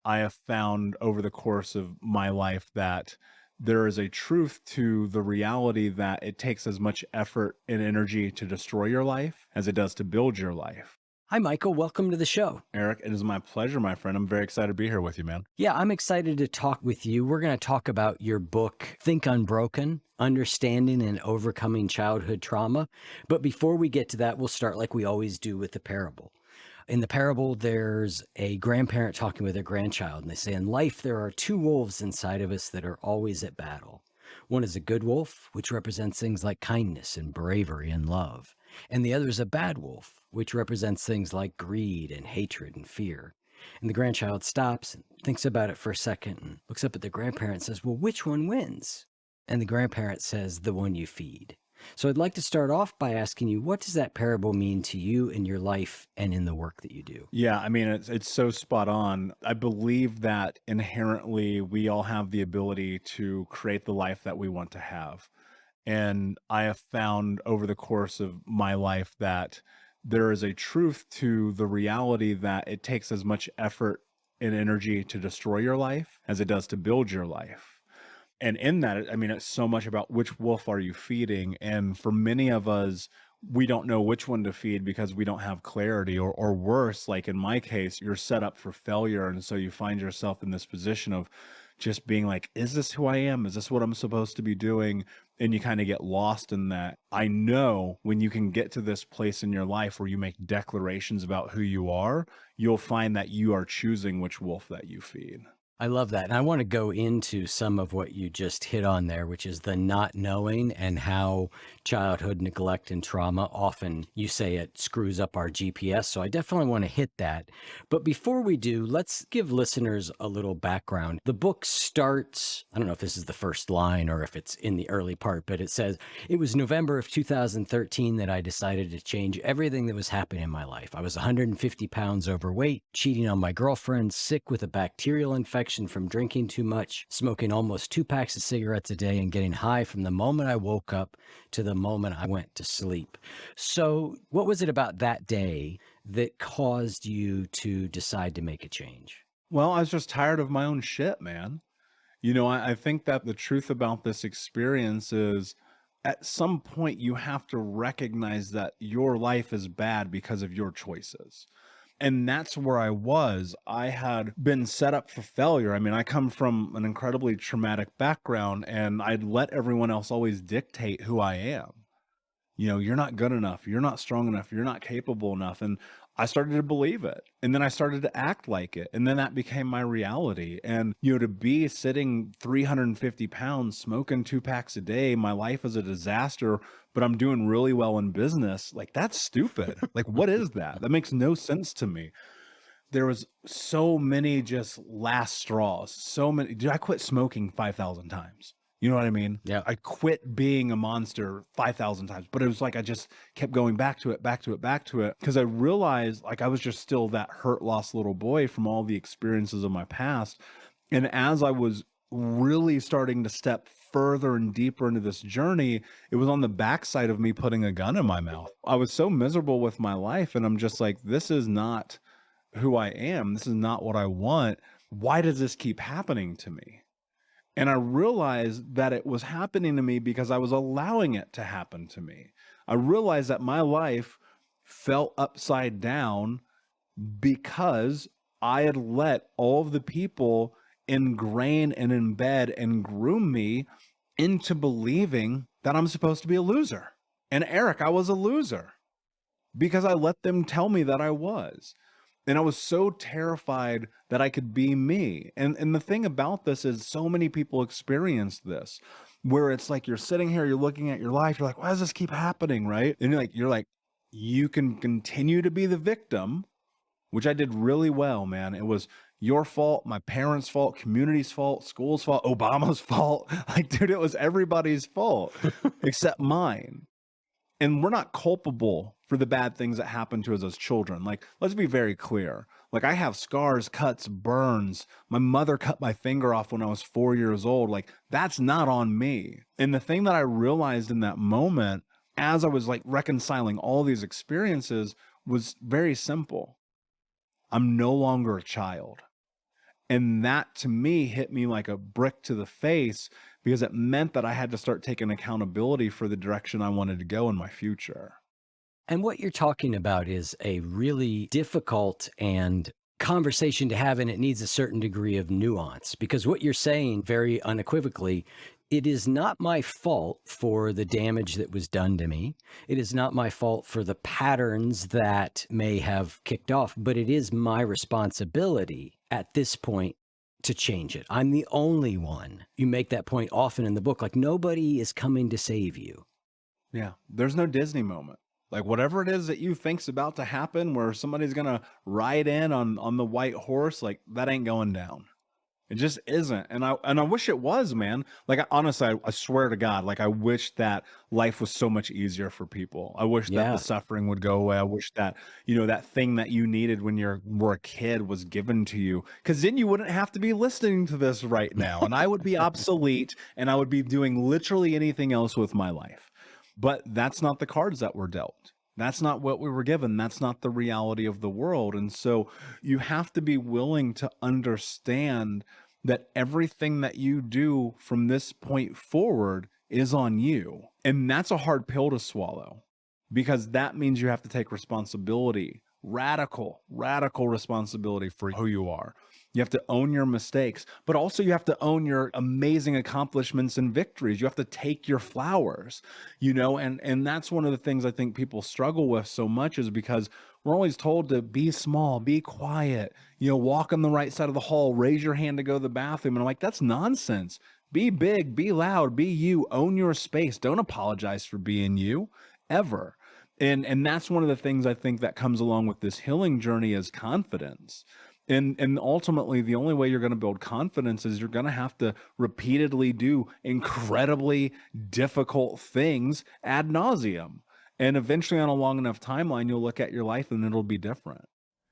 I have found over the course of my life that there is a truth to the reality that it takes as much effort and energy to destroy your life as it does to build your life. Hi, Michael. Welcome to the show. Eric, it is my pleasure, my friend. I'm very excited to be here with you, man. Yeah, I'm excited to talk with you. We're going to talk about your book, Think Unbroken, Understanding and Overcoming Childhood Trauma. But before we get to that, we'll start like we always do with the parable. In the parable, there's a grandparent talking with their grandchild, and they say, in life, there are two wolves inside of us that are always at battle. One is a good wolf, which represents things like kindness and bravery and love. And the other is a bad wolf, which represents things like greed and hatred and fear. And the grandchild stops and thinks about it for a second and looks up at the grandparent and says, well, which one wins? And the grandparent says, the one you feed. So I'd like to start off by asking you, what does that parable mean to you in your life and in the work that you do? Yeah, I mean, it's so spot on. I believe that inherently we all have the ability to create the life that we want to have. And I have found over the course of my life that there is a truth to the reality that it takes as much effort and energy to destroy your life as it does to build your life. And in that, I mean, it's so much about which wolf are you feeding. And for many of us, we don't know which one to feed because we don't have clarity, or worse, like in my case, you're set up for failure. And so you find yourself in this position of just being like, is this who I am? Is this what I'm supposed to be doing? And you kind of get lost in that. I know when you can get to this place in your life where you make declarations about who you are, you'll find that you are choosing which wolf that you feed. I love that. And I want to go into some of what you just hit on there, which is the not knowing and how childhood neglect and trauma, often you say it screws up our GPS. So I definitely want to hit that. But before we do, let's give listeners a little background. The book starts, I don't know if this is the first line or if it's in the early part, but it says, it was November of 2013 that I decided to change everything that was happening in my life. I was 150 pounds overweight, cheating on my girlfriend, sick with a bacterial infection from drinking too much, smoking almost 2 packs of cigarettes a day, and getting high from the moment I woke up to the moment I went to sleep. So what was it about that day that caused you to decide to make a change? Well, I was just tired of my own shit, man. I think that the truth about this experience is at some point you have to recognize that your life is bad because of your choices. And that's where I was. I had been set up for failure. I mean, I come from an incredibly traumatic background, and I'd let everyone else always dictate who I am. You're not good enough. You're not strong enough. You're not capable enough. And I started to believe it. And then I started to act like it. And then that became my reality. And, to be sitting 350 pounds, smoking 2 packs a day, my life is a disaster, but I'm doing really well in business. Like, that's stupid. Like, what is that? That makes no sense to me. There was so many just last straws. So many. Dude, I quit smoking 5,000 times. You know what I mean? Yeah. I quit being a monster 5,000 times, but it was like I just kept going back to it, because I realized like I was just still that hurt, lost little boy from all the experiences of my past. And as I was really starting to step further and deeper into this journey, it was on the backside of me putting a gun in my mouth. I was so miserable with my life, and I'm just like, this is not who I am. This is not what I want. Why does this keep happening to me? And I realized that it was happening to me because I was allowing it to happen to me. I realized that my life fell upside down because I had let all of the people ingrain and embed and groom me into believing that I'm supposed to be a loser. And Eric, I was a loser because I let them tell me that I was. And I was so terrified that I could be me. And the thing about this is so many people experience this, where it's like you're sitting here, you're looking at your life, you're like, why does this keep happening, right? And you're like, you can continue to be the victim, which I did really well, man. It was your fault, my parents' fault, community's fault, school's fault, Obama's fault. Like, dude, it was everybody's fault except mine. And we're not culpable for the bad things that happen to us as children. Like, let's be very clear. Like, I have scars, cuts, burns. My mother cut my finger off when I was 4 years old. Like, that's not on me. And the thing that I realized in that moment, as I was like reconciling all these experiences, was very simple. I'm no longer a child. And that to me hit me like a brick to the face because it meant that I had to start taking accountability for the direction I wanted to go in my future. And what you're talking about is a really difficult and conversation to have, and it needs a certain degree of nuance because what you're saying very unequivocally, it is not my fault for the damage that was done to me. It is not my fault for the patterns that may have kicked off, but it is my responsibility at this point to change it. I'm the only one. You make that point often in the book, like nobody is coming to save you. Yeah. There's no Disney moment. Like whatever it is that you think's about to happen where somebody's gonna ride in on the white horse, like that ain't going down. It just isn't. And I wish it was, man. Like honestly, I swear to God, like I wish that life was so much easier for people. I wish that the Yeah. suffering would go away. I wish that, that thing that you needed when you were a kid was given to you. Cause then you wouldn't have to be listening to this right now. And I would be obsolete and I would be doing literally anything else with my life. But that's not the cards that were dealt. That's not what we were given. That's not the reality of the world. And so you have to be willing to understand that everything that you do from this point forward is on you. And that's a hard pill to swallow because that means you have to take responsibility, radical responsibility for who you are. You have to own your mistakes, but also you have to own your amazing accomplishments and victories. You have to take your flowers, and that's one of the things I think people struggle with so much is because we're always told to be small, be quiet, walk on the right side of the hall, raise your hand to go to the bathroom. And I'm like, that's nonsense. Be big, be loud, be you, own your space. Don't apologize for being you ever. And that's one of the things I think that comes along with this healing journey is confidence. And ultimately, the only way you're going to build confidence is you're going to have to repeatedly do incredibly difficult things ad nauseum. And eventually, on a long enough timeline, you'll look at your life and it'll be different.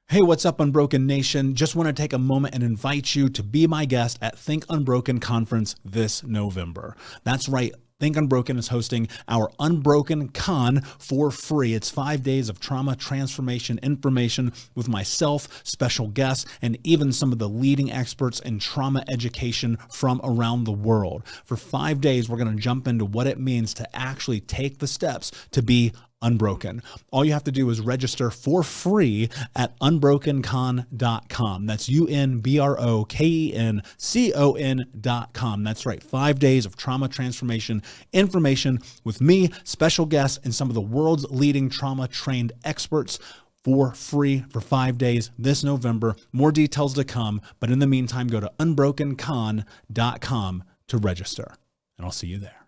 Hey, what's up, Unbroken Nation? Just want to take a moment and invite you to be my guest at Think Unbroken Conference this November. That's right. Think Unbroken is hosting our Unbroken Con for free. It's 5 days of trauma transformation information with myself, special guests, and even some of the leading experts in trauma education from around the world. For 5 days, we're going to jump into what it means to actually take the steps to be unbroken. All you have to do is register for free at unbrokencon.com. That's unbrokencon.com. That's right. 5 days of trauma transformation information with me, special guests, and some of the world's leading trauma trained experts for free for 5 days this November. More details to come. But in the meantime, go to unbrokencon.com to register, and I'll see you there.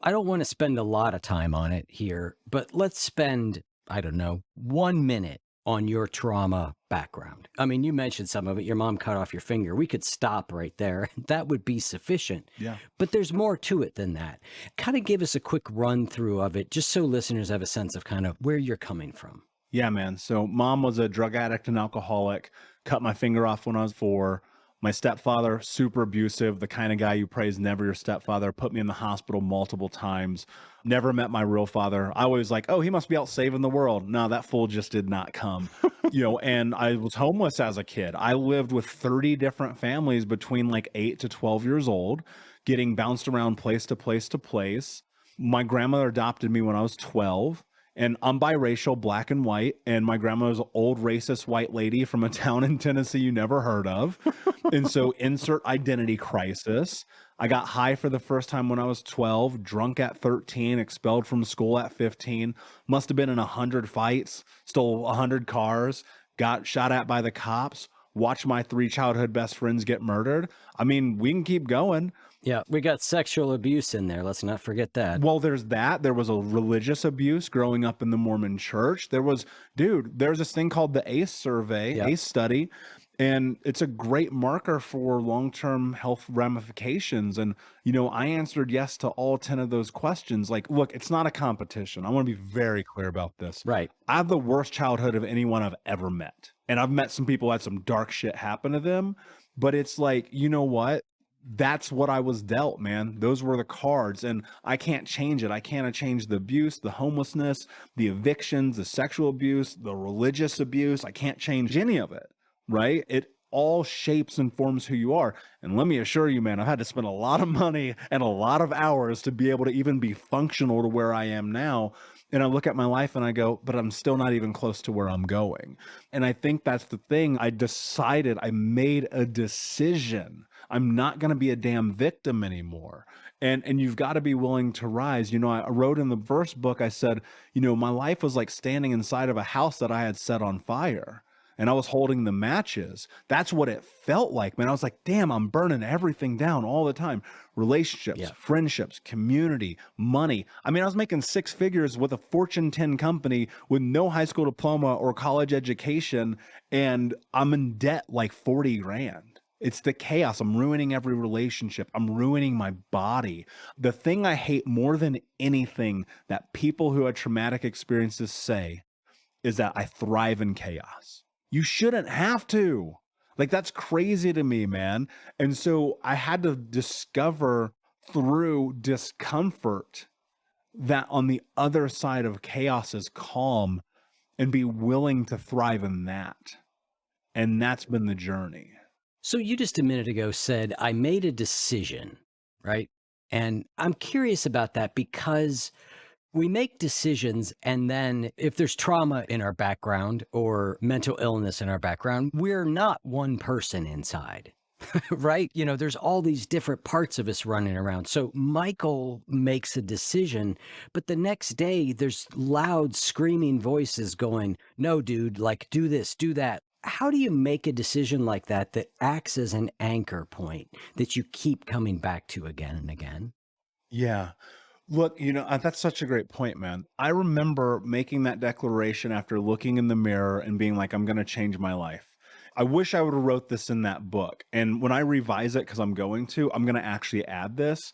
I don't want to spend a lot of time on it here, but let's spend, 1 minute on your trauma background. I mean, you mentioned some of it. Your mom cut off your finger. We could stop right there. That would be sufficient. Yeah. But there's more to it than that. Kind of give us a quick run through of it, just so listeners have a sense of kind of where you're coming from. Yeah, man. So mom was a drug addict and alcoholic, cut my finger off when I was 4. My stepfather, super abusive, the kind of guy you praise never your stepfather, put me in the hospital multiple times. Never met my real father. I was like, oh, he must be out saving the world. No, that fool just did not come. And I was homeless as a kid. I lived with 30 different families between like 8 to 12 years old, getting bounced around place to place to place. My grandmother adopted me when I was 12. And I'm biracial, black and white, and my grandma was an old racist white lady from a town in Tennessee you never heard of. And so insert identity crisis. I got high for the first time when I was 12, drunk at 13, expelled from school at 15, must have been in 100 fights, stole 100 cars, got shot at by the cops, watched my 3 childhood best friends get murdered. I mean, we can keep going. Yeah, we got sexual abuse in there. Let's not forget that. Well, there's that. There was a religious abuse growing up in the Mormon church. There's this thing called the ACE survey, Yep. ACE study, and it's a great marker for long-term health ramifications. And, I answered yes to all 10 of those questions. Like, look, it's not a competition. I want to be very clear about this. Right. I have the worst childhood of anyone I've ever met. And I've met some people who had some dark shit happen to them, but it's like, you know what? That's what I was dealt, man. Those were the cards, and I can't change it. I can't change the abuse, the homelessness, the evictions, the sexual abuse, the religious abuse. I can't change any of it, right? all shapes and forms who you are. And let me assure you, man, I've had to spend a lot of money and a lot of hours to be able to even be functional to where I am now. And I look at my life and I go, but I'm still not even close to where I'm going. And I think that's the thing. I made a decision. I'm not going to be a damn victim anymore. And you've got to be willing to rise. You know, I wrote in the first book, I said, you know, my life was like standing inside of a house that I had set on fire. And I was holding the matches. That's what it felt like, man. I was like, damn, I'm burning everything down all the time. Relationships, friendships, community, money. I mean, I was making 6 figures with a Fortune 10 company with no high school diploma or college education. And I'm in debt like 40 grand. It's the chaos. I'm ruining every relationship. I'm ruining my body. The thing I hate more than anything that people who had traumatic experiences say is that I thrive in chaos. You shouldn't have to. Like, that's crazy to me, man. And so I had to discover through discomfort that on the other side of chaos is calm, and be willing to thrive in that. And that's been the journey. So you just a minute ago said, I made a decision, right? And I'm curious about that because we make decisions, and then if there's trauma in our background or mental illness in our background, we're not one person inside, right? You know, there's all these different parts of us running around. So Michael makes a decision, but the next day there's loud screaming voices going, no, dude, like do this, do that. How do you make a decision like that that acts as an anchor point that you keep coming back to again and again? Yeah. Look, you know, that's such a great point, man. I remember making that declaration after looking in the mirror and being like, I'm going to change my life. I wish I would have wrote this in that book. And when I revise it, because I'm going to actually add this.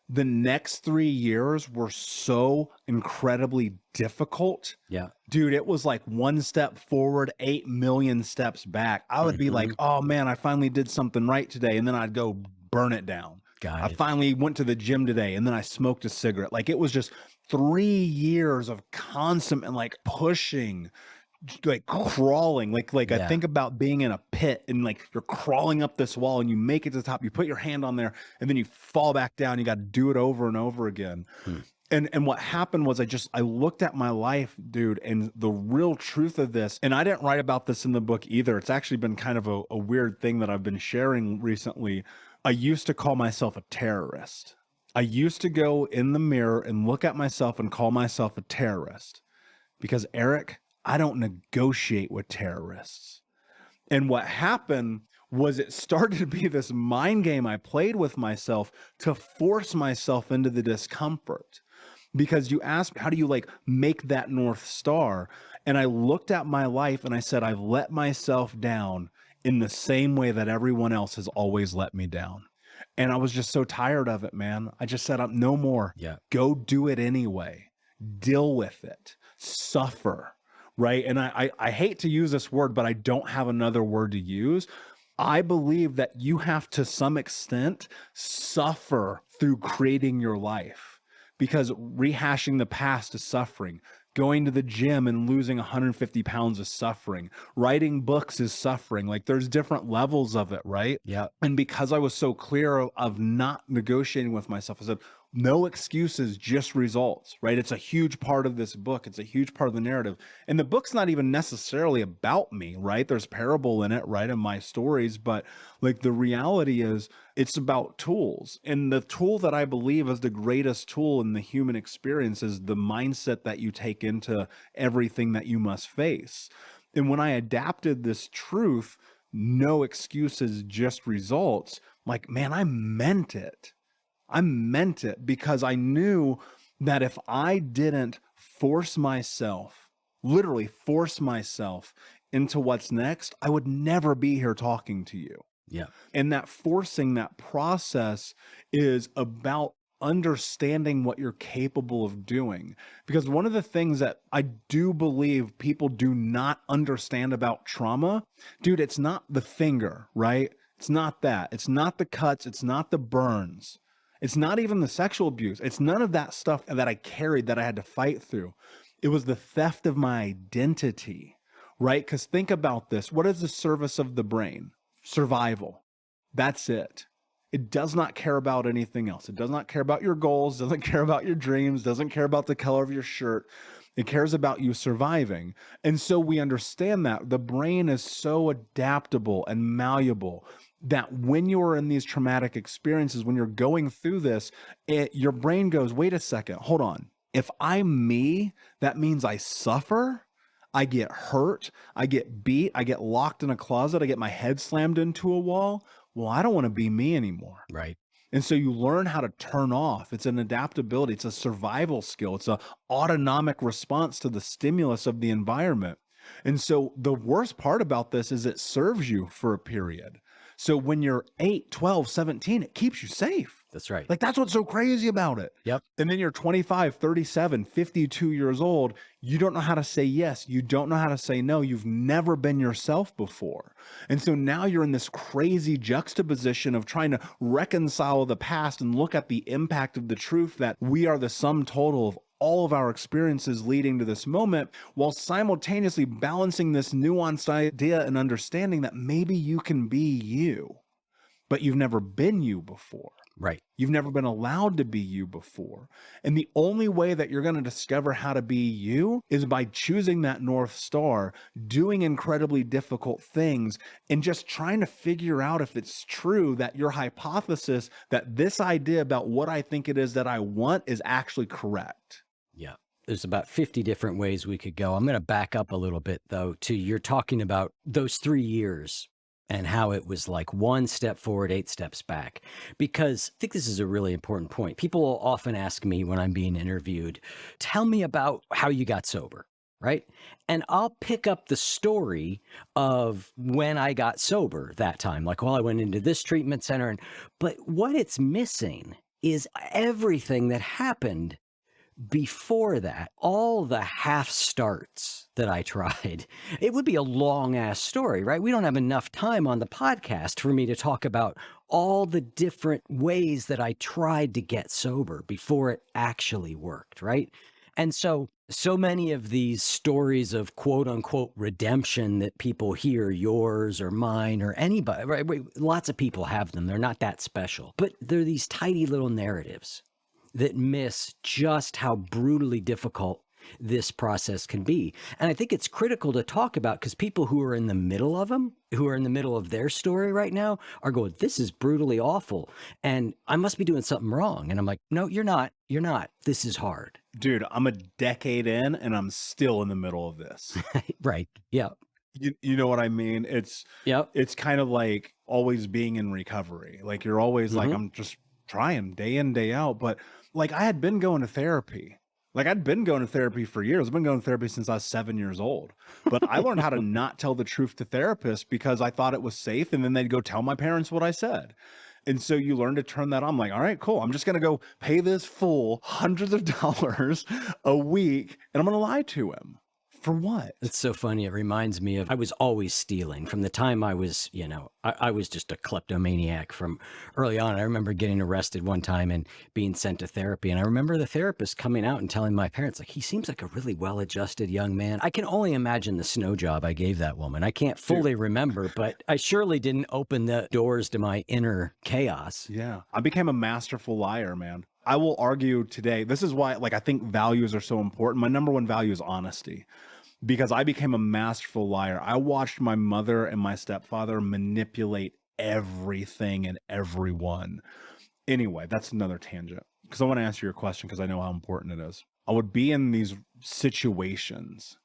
The next 3 years were so incredibly difficult. Yeah. Dude, it was like 1 step forward, 8 million steps back. I would be like, oh man, I finally did something right today. And then I'd go burn it down. I finally went to the gym today, and then I smoked a cigarette. Like, it was just 3 years of constant and like pushing, like crawling. Like I think about being in a pit and like you're crawling up this wall and you make it to the top, you put your hand on there and then you fall back down. You got to do it over and over again. And what happened was I looked at my life, dude, and the real truth of this, and I didn't write about this in the book either. It's actually been kind of a weird thing that I've been sharing recently. I used to call myself a terrorist. I used to go in the mirror and look at myself and call myself a terrorist because, Eric, I don't negotiate with terrorists. And what happened was it started to be this mind game I played with myself to force myself into the discomfort. Because you asked, how do you like make that North Star? And I looked at my life and I said, I've let myself down in the same way that everyone else has always let me down. And I was just so tired of it, man. I just said, no more. Yeah. Go do it anyway. Deal with it. Suffer, right? And I hate to use this word, but I don't have another word to use. I believe that you have to some extent suffer through creating your life, because rehashing the past is suffering. Going to the gym and losing 150 pounds is suffering. Writing books is suffering. Like, there's different levels of it, right? Yeah. And because I was so clear of not negotiating with myself, I said, no excuses, just results, right? It's a huge part of this book. It's a huge part of the narrative. And the book's not even necessarily about me, right? There's parable in it, right? In my stories, but like the reality is it's about tools. And the tool that I believe is the greatest tool in the human experience is the mindset that you take into everything that you must face. And when I adapted this truth, no excuses, just results, like, man, I meant it. I meant it because I knew that if I didn't force myself, literally force myself into what's next, I would never be here talking to you. Yeah. And that forcing, that process is about understanding what you're capable of doing. Because one of the things that I do believe people do not understand about trauma, dude, it's not the finger, right? It's not that. It's not the cuts. It's not the burns. It's not even the sexual abuse. It's none of that stuff that I carried that I had to fight through. It was the theft of my identity, right? Because think about this. What is the service of the brain? survival. That's it. It does not care about anything else. It does not care about your goals, doesn't care about your dreams, doesn't care about the color of your shirt. It cares about you surviving. And so we understand that the brain is so adaptable and malleable that when you're in these traumatic experiences, when you're going through this, your brain goes, wait a second, hold on. If I'm me, that means I suffer, I get hurt, I get beat, I get locked in a closet, I get my head slammed into a wall. Well, I don't want to be me anymore. Right. And so you learn how to turn off. It's an adaptability. It's a survival skill. It's an autonomic response to the stimulus of the environment. And so the worst part about this is it serves you for a period. So when you're 8, 12, 17, it keeps you safe. That's right. Like, that's what's so crazy about it. Yep. And then you're 25, 37, 52 years old. You don't know how to say yes. You don't know how to say no. You've never been yourself before. And so now you're in this crazy juxtaposition of trying to reconcile the past and look at the impact of the truth that we are the sum total of all of our experiences leading to this moment, while simultaneously balancing this nuanced idea and understanding that maybe you can be you, but you've never been you before. Right. You've never been allowed to be you before. And the only way that you're going to discover how to be you is by choosing that North Star, doing incredibly difficult things, and just trying to figure out if it's true that your hypothesis that this idea about what I think it is that I want is actually correct. Yeah. There's about 50 different ways we could go. I'm going to back up a little bit, though, to you're talking about those 3 years and how it was like 1 step forward, 8 steps back. Because I think this is a really important point. People will often ask me when I'm being interviewed, tell me about how you got sober, right? And I'll pick up the story of when I got sober that time. Like, well, I went into this treatment center. But what it's missing is everything that happened before that, all the half starts that I tried. It would be a long ass story, right? We don't have enough time on the podcast for me to talk about all the different ways that I tried to get sober before it actually worked, right? And so many of these stories of quote unquote redemption that people hear, yours or mine or anybody, right? Lots of people have them. They're not that special, but they're these tiny little narratives that miss just how brutally difficult this process can be. And I think it's critical to talk about because people who are in the middle of them, who are in the middle of their story right now are going, this is brutally awful. And I must be doing something wrong. And I'm like, no, you're not. You're not. This is hard. Dude, I'm a decade in and I'm still in the middle of this. Right. Yeah. You know what I mean? It's kind of like always being in recovery. Like you're always like, I'm just trying day in, day out. But like I had been going to therapy. Like I'd been going to therapy for years. I've been going to therapy since I was 7 years old. But I learned how to not tell the truth to therapists because I thought it was safe. And then they'd go tell my parents what I said. And so you learn to turn that on. I'm like, all right, cool. I'm just going to go pay this fool hundreds of dollars a week and I'm going to lie to him. For what? It's so funny. It reminds me of, I was always stealing from the time I was, I was just a kleptomaniac from early on. I remember getting arrested one time and being sent to therapy. And I remember the therapist coming out and telling my parents, like, he seems like a really well-adjusted young man. I can only imagine the snow job I gave that woman. I can't fully remember, but I surely didn't open the doors to my inner chaos. Yeah. I became a masterful liar, man. I will argue today. This is why, like, I think values are so important. My number one value is honesty. Because I became a masterful liar. I watched my mother and my stepfather manipulate everything and everyone. Anyway, that's another tangent. Because I want to answer your question because I know how important it is. I would be in these situations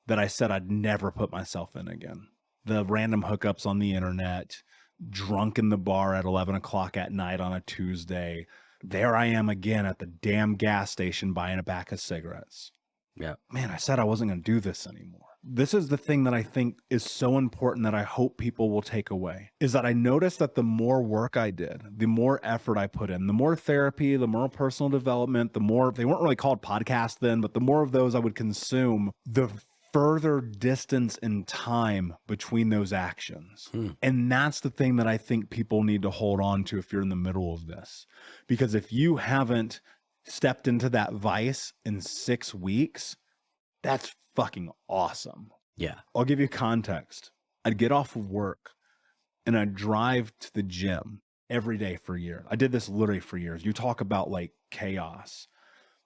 that I said I'd never put myself in again. The random hookups on the internet, drunk in the bar at 11 o'clock at night on a Tuesday. There I am again at the damn gas station buying a pack of cigarettes. Yeah. Man, I said I wasn't going to do this anymore. This is the thing that I think is so important that I hope people will take away is that I noticed that the more work I did, the more effort I put in, the more therapy, the more personal development, the more, they weren't really called podcasts then, but the more of those I would consume, the further distance in time between those actions. And that's the thing that I think people need to hold on to if you're in the middle of this. Because if you haven't stepped into that vice in 6 weeks, that's fucking awesome. Yeah. I'll give you context. I'd get off of work and I drive to the gym every day for years. I did this literally for years. You talk about like chaos.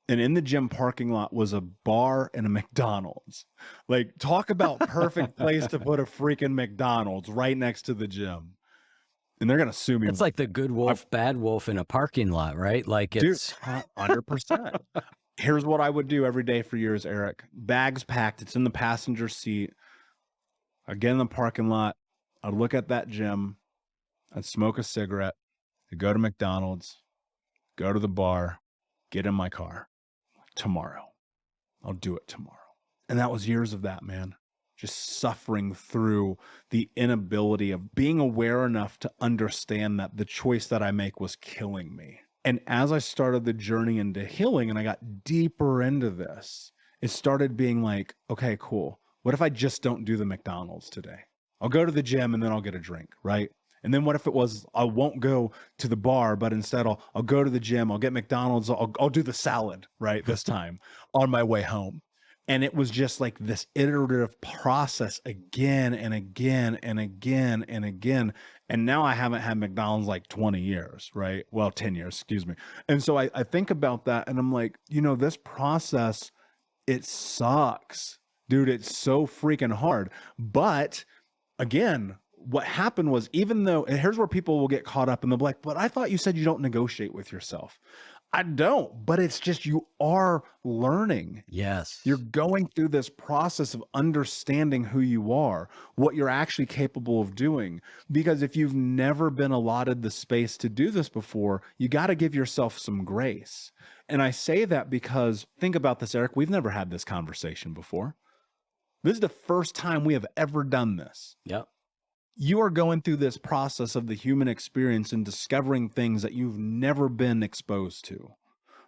And in the gym parking lot was a bar and a McDonald's. Like, talk about perfect place to put a freaking McDonald's right next to the gym. And they're gonna sue me. It's like the good wolf, bad wolf in a parking lot, right? Like it's 100%. Here's what I would do every day for years, Eric. Bags packed. It's in the passenger seat. I get in the parking lot. I'd look at that gym. I'd smoke a cigarette. I'd go to McDonald's. Go to the bar. Get in my car. Tomorrow. I'll do it tomorrow. And that was years of that, man. Just suffering through the inability of being aware enough to understand that the choice that I make was killing me. And as I started the journey into healing and I got deeper into this, it started being like, okay, cool. What if I just don't do the McDonald's today? I'll go to the gym and then I'll get a drink, right? And then what if it was, I won't go to the bar, but instead I'll go to the gym, I'll get McDonald's, I'll do the salad, right? This time on my way home. And it was just like this iterative process again and again and again and again. And now I haven't had McDonald's like 20 years, right? Well, 10 years, excuse me. And so I think about that and I'm like, this process, it sucks, dude. It's so freaking hard. But again, what happened was, even though, and here's where people will get caught up in the black, but I thought you said you don't negotiate with yourself. I don't, but it's just, you are learning. Yes. You're going through this process of understanding who you are, what you're actually capable of doing. Because if you've never been allotted the space to do this before, you got to give yourself some grace. And I say that because, think about this, Eric, we've never had this conversation before. This is the first time we have ever done this. Yep. You are going through this process of the human experience and discovering things that you've never been exposed to,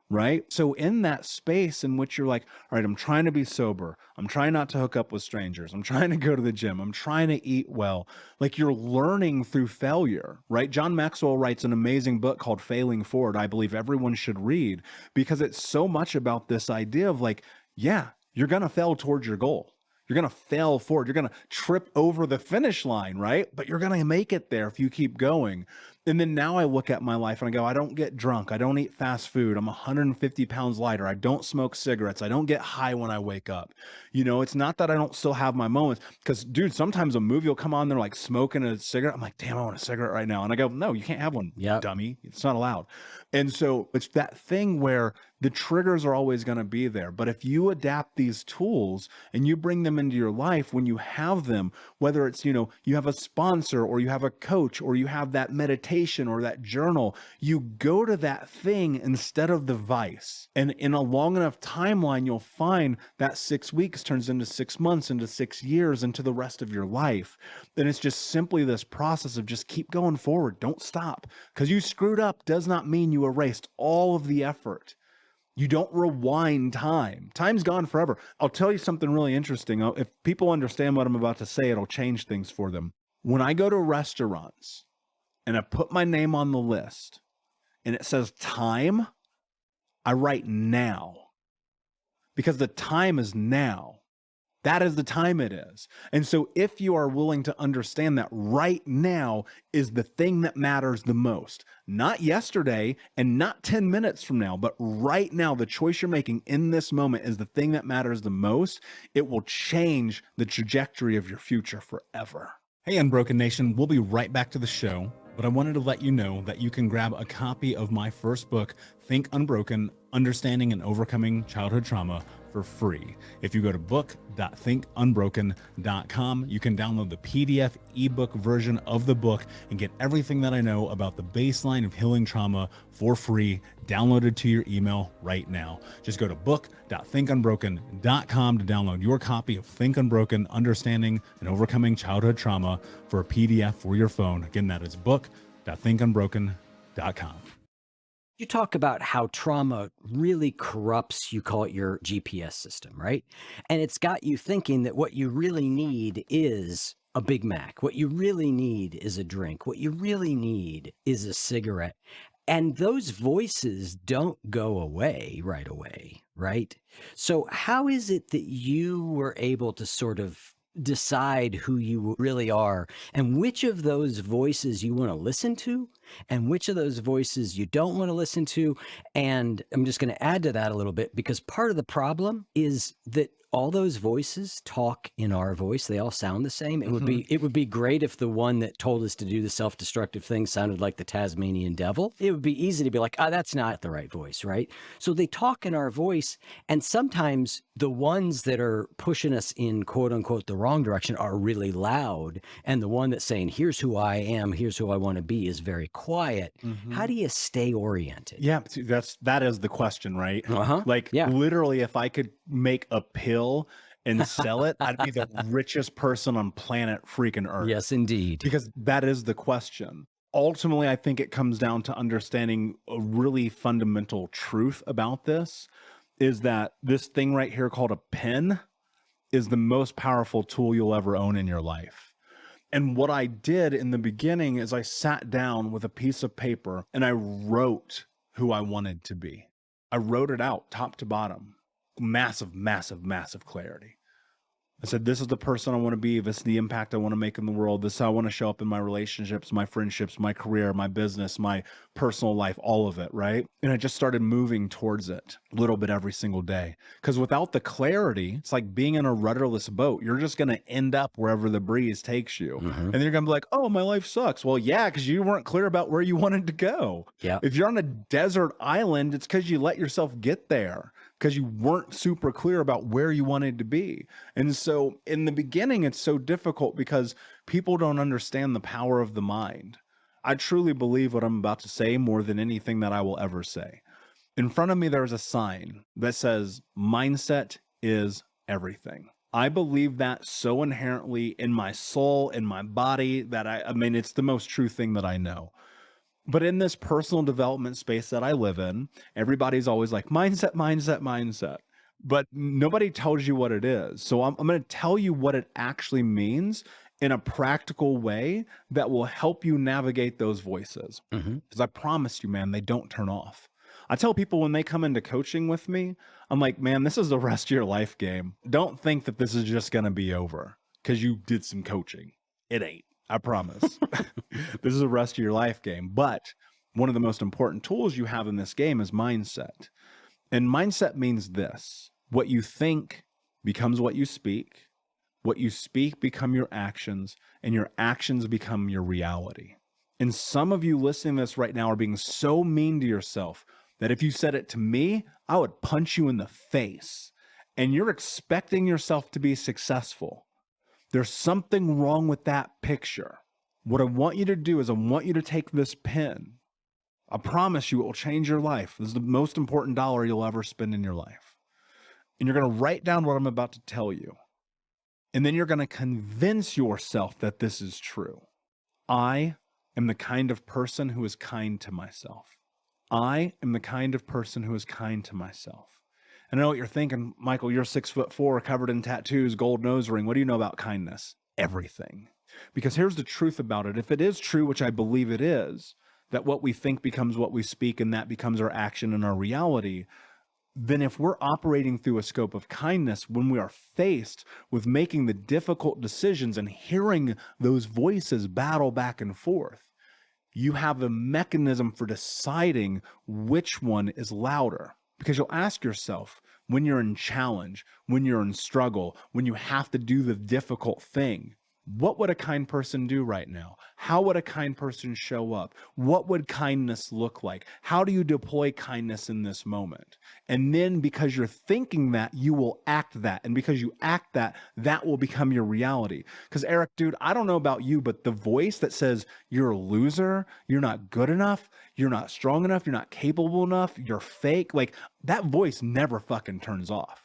right? So in that space in which you're like, all right, I'm trying to be sober. I'm trying not to hook up with strangers. I'm trying to go to the gym. I'm trying to eat well. Like, you're learning through failure, right? John Maxwell writes an amazing book called Failing Forward. I believe everyone should read, because it's so much about this idea of like, yeah, you're going to fail towards your goal. You're going to fail forward. You're going to trip over the finish line, right? But you're going to make it there if you keep going. And then now I look at my life and I go, I don't get drunk. I don't eat fast food. I'm 150 pounds lighter. I don't smoke cigarettes. I don't get high when I wake up. It's not that I don't still have my moments, because, dude, sometimes a movie will come on, they're like smoking a cigarette. I'm like, damn, I want a cigarette right now. And I go, no, you can't have one, dummy. It's not allowed. And so it's that thing where the triggers are always going to be there. But if you adapt these tools and you bring them into your life, when you have them, whether it's, you have a sponsor or you have a coach or you have that meditation or that journal, you go to that thing instead of the vice. And in a long enough timeline, you'll find that 6 weeks turns into 6 months, into 6 years, into the rest of your life. And it's just simply this process of just keep going forward. Don't stop. Because you screwed up does not mean you erased all of the effort. You don't rewind time. Time's gone forever. I'll tell you something really interesting. If people understand what I'm about to say, it'll change things for them. When I go to restaurants and I put my name on the list and it says time, I write now, because the time is now. That is the time it is. And so if you are willing to understand that right now is the thing that matters the most, not yesterday and not 10 minutes from now, but right now, the choice you're making in this moment is the thing that matters the most, it will change the trajectory of your future forever. Hey, Unbroken Nation, we'll be right back to the show, but I wanted to let you know that you can grab a copy of my first book, Think Unbroken, Understanding and Overcoming Childhood Trauma, for free. If you go to book.thinkunbroken.com, you can download the PDF ebook version of the book and get everything that I know about the baseline of healing trauma for free, downloaded to your email right now. Just go to book.thinkunbroken.com to download your copy of Think Unbroken, Understanding and Overcoming Childhood Trauma for a PDF for your phone. Again, that is book.thinkunbroken.com. You talk about how trauma really corrupts, you call it your GPS system, right? And it's got you thinking that what you really need is a Big Mac. What you really need is a drink. What you really need is a cigarette. And those voices don't go away right away, right? So how is it that you were able to sort of decide who you really are and which of those voices you want to listen to and which of those voices you don't want to listen to. And I'm just going to add to that a little bit, because part of the problem is that all those voices talk in our voice. They all sound the same. It would be great if the one that told us to do the self-destructive thing sounded like the Tasmanian devil. It would be easy to be like, that's not the right voice, right? So they talk in our voice, and sometimes the ones that are pushing us in quote unquote the wrong direction are really loud, and the one that's saying, here's who I am, here's who I want to be, is very quiet. How do you stay oriented? Yeah, that is the question, right? Like, Yeah. literally, if I could make a pill and sell it, I'd be the richest person on planet freaking Earth. Yes, indeed. Because that is the question. Ultimately, I think it comes down to understanding a really fundamental truth about this, is that this thing right here called a pen is the most powerful tool you'll ever own in your life. And what I did in the beginning is I sat down with a piece of paper and I wrote who I wanted to be. I wrote it out top to bottom. Massive, massive, massive clarity. I said, this is the person I want to be. This is the impact I want to make in the world. This is how I want to show up in my relationships, my friendships, my career, my business, my personal life, all of it, right? And I just started moving towards it a little bit every single day. Because without the clarity, it's like being in a rudderless boat. You're just going to end up wherever the breeze takes you. And then you're going to be like, oh, my life sucks. Well, yeah, because you weren't clear about where you wanted to go. Yeah. If you're on a desert island, it's because you let yourself get there, because you weren't super clear about where you wanted to be. And so in the beginning, it's so difficult because people don't understand the power of the mind. I truly believe what I'm about to say more than anything that I will ever say. In front of me, there's a sign that says, mindset is everything. I believe that so inherently in my soul, in my body, that I mean, it's the most true thing that I know. But in this personal development space that I live in, everybody's always like, mindset, mindset, mindset. But nobody tells you what it is. So I'm going to tell you what it actually means in a practical way that will help you navigate those voices. Because I promise you, man, they don't turn off. I tell people when they come into coaching with me, I'm like, man, this is the rest of your life game. Don't think that this is just going to be over because you did some coaching. It ain't. I promise. This is the rest of your life game. But one of the most important tools you have in this game is mindset. And mindset means this: what you think becomes what you speak become your actions, and your actions become your reality. And some of you listening to this right now are being so mean to yourself that if you said it to me, I would punch you in the face. And you're expecting yourself to be successful. There's something wrong with that picture. What I want you to do is I want you to take this pen. I promise you it will change your life. This is the most important dollar you'll ever spend in your life. And you're going to write down what I'm about to tell you. And then you're going to convince yourself that this is true. I am the kind of person who is kind to myself. I am the kind of person who is kind to myself. And I know what you're thinking, Michael, you're 6'4", covered in tattoos, gold nose ring. What do you know about kindness? Everything. Because here's the truth about it. If it is true, which I believe it is, that what we think becomes what we speak, and that becomes our action and our reality, then if we're operating through a scope of kindness, when we are faced with making the difficult decisions and hearing those voices battle back and forth, you have a mechanism for deciding which one is louder. Because you'll ask yourself, when you're in challenge, when you're in struggle, when you have to do the difficult thing, what would a kind person do right now? How would a kind person show up? What would kindness look like? How do you deploy kindness in this moment? And then because you're thinking that, you will act that. And because you act that, that will become your reality. Because Eric, dude, I don't know about you, but the voice that says you're a loser, you're not good enough, you're not strong enough, you're not capable enough, you're fake, like that voice never fucking turns off.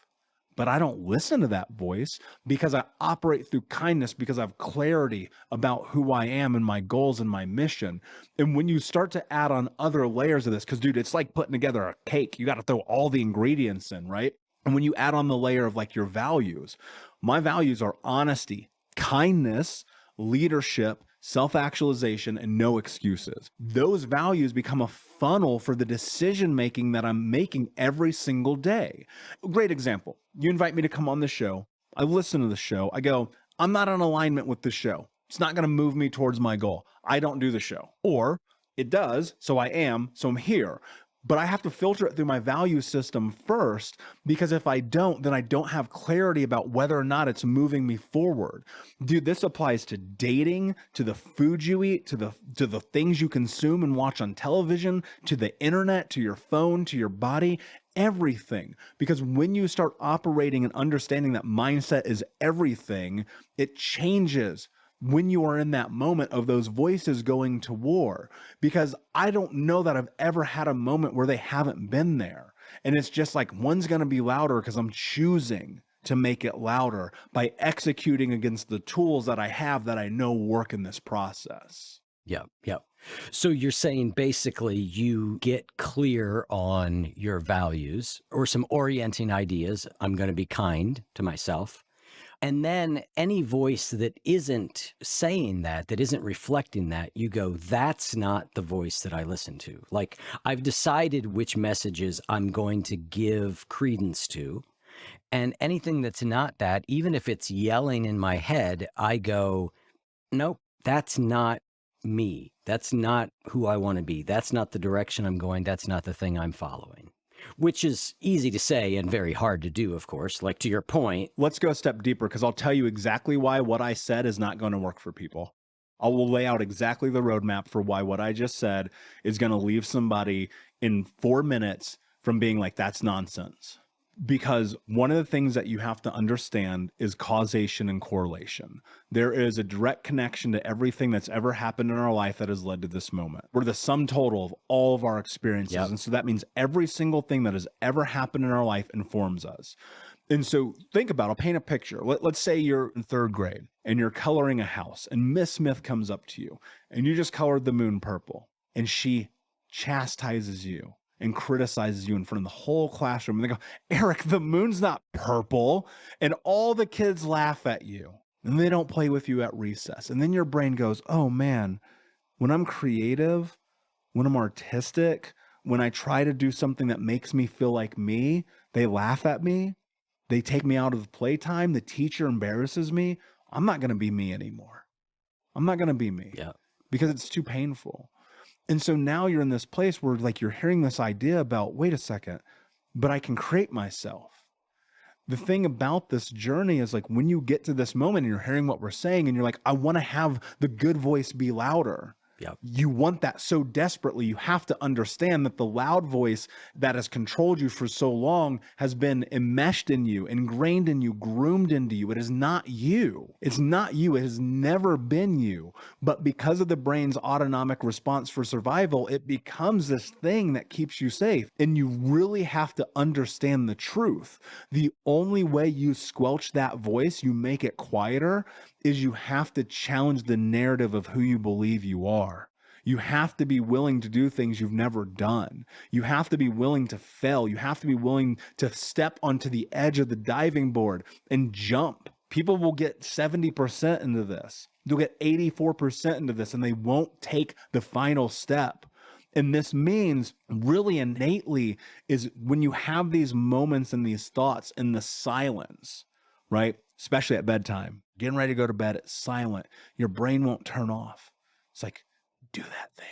But I don't listen to that voice because I operate through kindness, because I have clarity about who I am and my goals and my mission. And when you start to add on other layers of this, because dude, it's like putting together a cake. You got to throw all the ingredients in, right? And when you add on the layer of like your values, my values are honesty, kindness, leadership, self-actualization, and no excuses. Those values become a funnel for the decision-making that I'm making every single day. Great example. You invite me to come on the show. I listen to the show. I go, I'm not in alignment with the show. It's not going to move me towards my goal. I don't do the show. Or it does, so I am, so I'm here. But I have to filter it through my value system first, because if I don't, then I don't have clarity about whether or not it's moving me forward. Dude, this applies to dating, to the food you eat, to the things you consume and watch on television, to the internet, to your phone, to your body, everything. Because when you start operating and understanding that mindset is everything, it changes when you are in that moment of those voices going to war. Because I don't know that I've ever had a moment where they haven't been there. And it's just like, one's going to be louder because I'm choosing to make it louder by executing against the tools that I have that I know work in this process. Yep. So you're saying basically you get clear on your values or some orienting ideas. I'm going to be kind to myself. And then any voice that isn't saying that isn't reflecting that, you go, that's not the voice that I listen to. Like, I've decided which messages I'm going to give credence to. And anything that's not that, even if it's yelling in my head, I go, nope, that's not me. That's not who I want to be. That's not the direction I'm going. That's not the thing I'm following. Which is easy to say and very hard to do, of course. Like, to your point. Let's go a step deeper, because I'll tell you exactly why what I said is not going to work for people. I will lay out exactly the roadmap for why what I just said is going to leave somebody in 4 minutes from being like, that's nonsense. Because one of the things that you have to understand is causation and correlation. There is a direct connection to everything that's ever happened in our life that has led to this moment. We're the sum total of all of our experiences. Yep. And so that means every single thing that has ever happened in our life informs us. And so think about, I'll paint a picture. Let's say you're in 3rd grade and you're coloring a house, and Miss Smith comes up to you and you just colored the moon purple, and she chastises you and criticizes you in front of the whole classroom. And they go, Eric, the moon's not purple. And all the kids laugh at you and they don't play with you at recess. And then your brain goes, oh man, when I'm creative, when I'm artistic, when I try to do something that makes me feel like me, they laugh at me. They take me out of the playtime. The teacher embarrasses me. I'm not going to be me anymore. I'm not going to be me. Yeah. Because it's too painful. And so now you're in this place where, like, you're hearing this idea about, wait a second, but I can create myself. The thing about this journey is, like, when you get to this moment and you're hearing what we're saying and you're like, I want to have the good voice be louder. Yep. You want that so desperately. You have to understand that the loud voice that has controlled you for so long has been enmeshed in you, ingrained in you, groomed into you. It is not you. It's not you. It has never been you. But because of the brain's autonomic response for survival, it becomes this thing that keeps you safe. And you really have to understand the truth. The only way you squelch that voice, you make it quieter, is you have to challenge the narrative of who you believe you are. You have to be willing to do things you've never done. You have to be willing to fail. You have to be willing to step onto the edge of the diving board and jump. People will get 70% into this. They'll get 84% into this, and they won't take the final step. And this means really innately is when you have these moments and these thoughts in the silence, right? Especially at bedtime, getting ready to go to bed, it's silent. Your brain won't turn off. It's like, do that thing.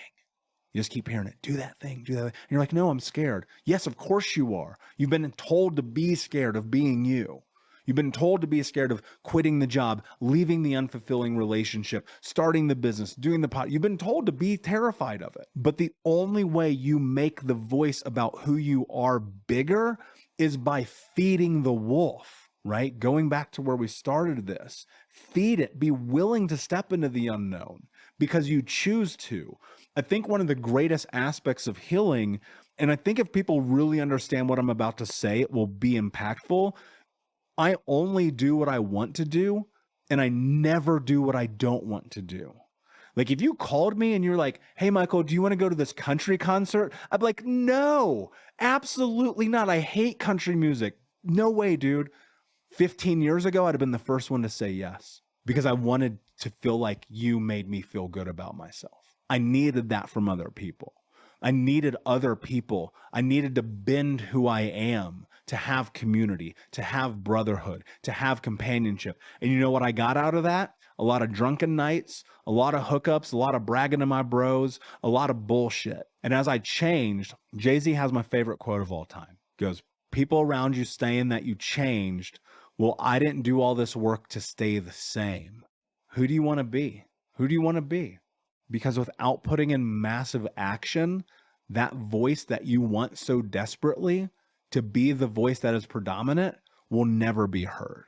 You just keep hearing it. Do that thing, do that thing. And you're like, no, I'm scared. Yes, of course you are. You've been told to be scared of being you. You've been told to be scared of quitting the job, leaving the unfulfilling relationship, starting the business, doing the pot. You've been told to be terrified of it. But the only way you make the voice about who you are bigger is by feeding the wolf. Right? Going back to where we started this, feed it, be willing to step into the unknown because you choose to. I think one of the greatest aspects of healing, and I think if people really understand what I'm about to say, it will be impactful. I only do what I want to do, and I never do what I don't want to do. Like, if you called me and you're like, hey, Michael, do you want to go to this country concert? I'd be like, no, absolutely not. I hate country music. No way, dude. 15 years ago, I'd have been the first one to say yes because I wanted to feel like you made me feel good about myself. I needed that from other people. I needed other people. I needed to bend who I am to have community, to have brotherhood, to have companionship. And you know what I got out of that? A lot of drunken nights, a lot of hookups, a lot of bragging to my bros, a lot of bullshit. And as I changed, Jay-Z has my favorite quote of all time. He goes, people around you saying that you changed. Well, I didn't do all this work to stay the same. Who do you want to be? Who do you want to be? Because without putting in massive action, that voice that you want so desperately to be the voice that is predominant will never be heard.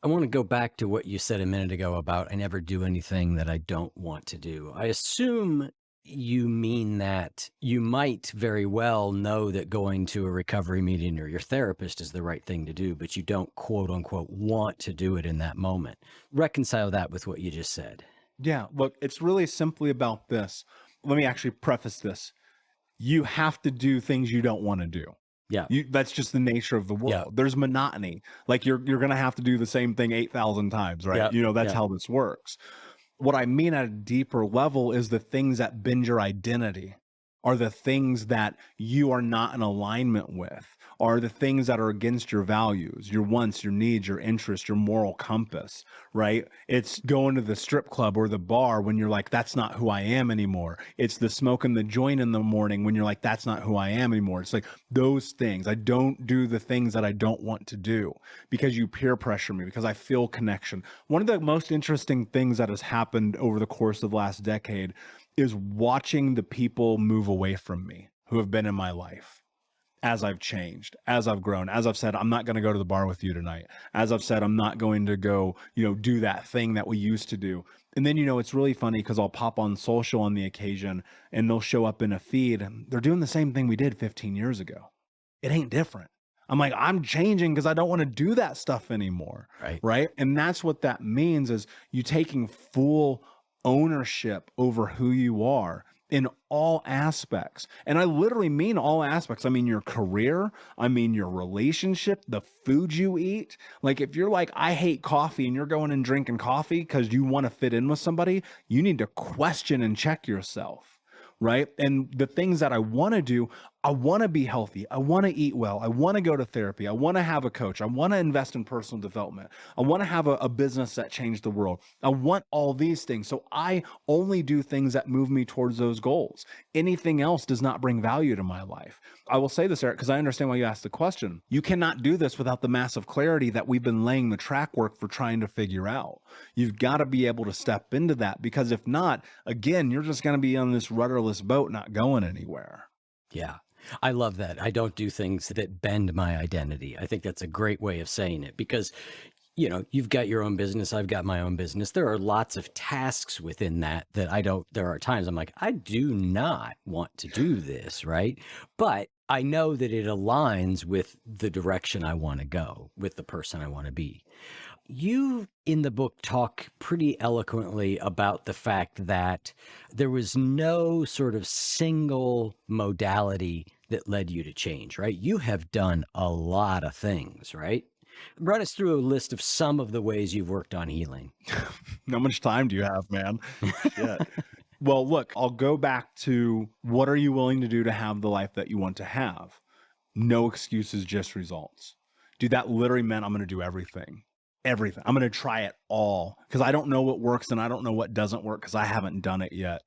I want to go back to what you said a minute ago about I never do anything that I don't want to do. I assume you mean that you might very well know that going to a recovery meeting or your therapist is the right thing to do, but you don't quote unquote want to do it in that moment. Reconcile that with what you just said. Yeah, look, it's really simply about this. Let me actually preface this. You have to do things you don't want to do. Yeah. That's just the nature of the world. Yeah. There's monotony. Like you're going to have to do the same thing 8,000 times, right? Yeah. That's how this works. What I mean at a deeper level is the things that bend your identity are the things that you are not in alignment with, are the things that are against your values, your wants, your needs, your interests, your moral compass, right? It's going to the strip club or the bar when you're like, that's not who I am anymore. It's the smoking the joint in the morning when you're like, that's not who I am anymore. It's like those things. I don't do the things that I don't want to do because you peer pressure me, because I feel connection. One of the most interesting things that has happened over the course of the last decade is watching the people move away from me who have been in my life as I've changed, as I've grown, as I've said, I'm not going to go to the bar with you tonight. As I've said, I'm not going to go, do that thing that we used to do. And then, it's really funny because I'll pop on social on the occasion and they'll show up in a feed and they're doing the same thing we did 15 years ago. It ain't different. I'm like, I'm changing because I don't want to do that stuff anymore. Right. And that's what that means is you taking full ownership over who you are in all aspects. And I literally mean all aspects. I mean your career, I mean your relationship, the food you eat. Like if you're like, I hate coffee and you're going and drinking coffee because you want to fit in with somebody, you need to question and check yourself. Right. And the things that I want to do, I want to be healthy. I want to eat well. I want to go to therapy. I want to have a coach. I want to invest in personal development. I want to have a business that changed the world. I want all these things. So I only do things that move me towards those goals. Anything else does not bring value to my life. I will say this, Eric, because I understand why you asked the question. You cannot do this without the massive clarity that we've been laying the track work for trying to figure out. You've got to be able to step into that, because if not, again, you're just going to be on this rudderless boat, not going anywhere. Yeah. I love that. I don't do things that bend my identity. I think that's a great way of saying it, because, you've got your own business. I've got my own business. There are lots of tasks within that there are times I'm like, I do not want to do this. Right. But I know that it aligns with the direction I want to go, with the person I want to be. You in the book talk pretty eloquently about the fact that there was no sort of single modality that led you to change, right? You have done a lot of things, right? Run us through a list of some of the ways you've worked on healing. How much time do you have, man? Shit. Well, look, I'll go back to what are you willing to do to have the life that you want to have? No excuses, just results. Dude, that literally meant I'm going to do everything. Everything. I'm going to try it all because I don't know what works and I don't know what doesn't work because I haven't done it yet.